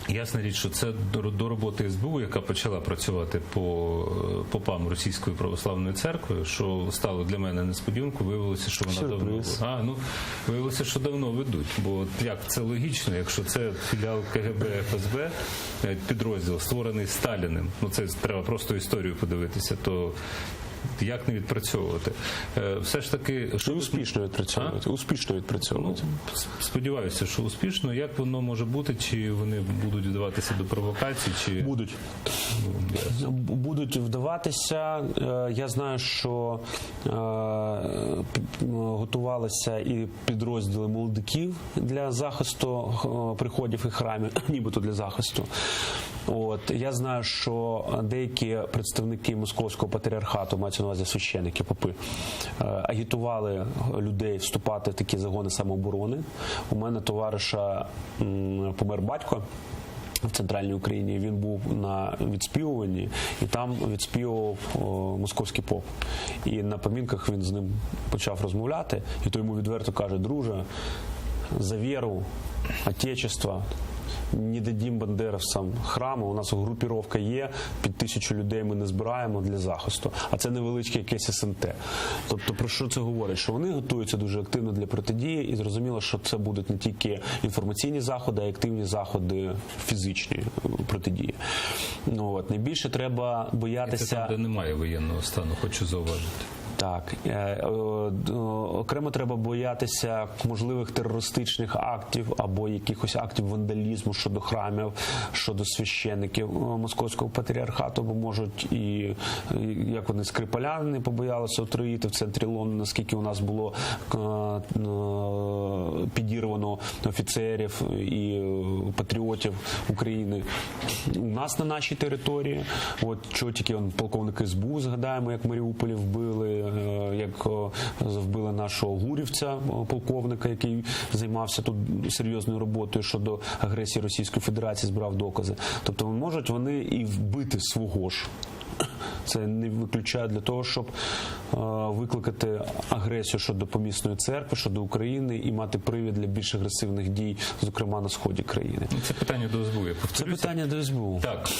Ясна річ, що це до роботи СБУ, яка почала працювати по попам Російської православної церкви, що стало для мене несподіванкою, виявилося, що вона виявилося, що давно ведуть. Бо як це логічно, якщо це філіал КГБ, ФСБ, підрозділ, створений Сталіним, ну це треба просто історію подивитися, то як не відпрацьовувати? Все ж таки... Успішно відпрацьовувати. Успішно відпрацьовувати. Ну, сподіваюся, що успішно. Як воно може бути? Чи вони будуть вдаватися до провокацій? Чи... Будуть. Будуть вдаватися. Я знаю, що готувалися і підрозділи молодиків для захисту приходів і храмів, нібито для захисту. Я знаю, що деякі представники Московського патріархату, мається на увазі священники, попи, агітували людей вступати в такі загони самооборони. У мене товариша помер батько в центральній Україні, він був на відспівуванні, і там відспівував московський поп. І на помінках він з ним почав розмовляти, і той йому відверто каже: друже, за віру, отечество, не дадим бандеровцям храму, у нас групіровка є, під 1000 людей ми не збираємо для захисту. А це невеличке якесь СНТ. Тобто про що це говорить? Що вони готуються дуже активно для протидії, і зрозуміло, що це будуть не тільки інформаційні заходи, а й активні заходи фізичні протидії. Найбільше треба боятися... І це там, де немає воєнного стану, хочу зауважити. Так. Окремо треба боятися можливих терористичних актів або якихось актів вандалізму щодо храмів, щодо священників Московського патріархату, бо можуть і, як вони, скрипаляни побоялися отруїти в центрі Лондона, наскільки у нас було підірвано офіцерів і патріотів України. У нас на нашій території, чого тільки полковники СБУ, згадаємо, як в Маріуполі вбили, як вбили нашого гурівця, полковника, який займався тут серйозною роботою щодо агресії Російської Федерації, збирав докази. Тобто можуть вони і вбити свого ж. Це не виключає для того, щоб викликати агресію щодо помісної церкви, щодо України і мати привід для більш агресивних дій, зокрема на сході країни. Це питання до СБУ, я повторюся. Це питання до СБУ. Так.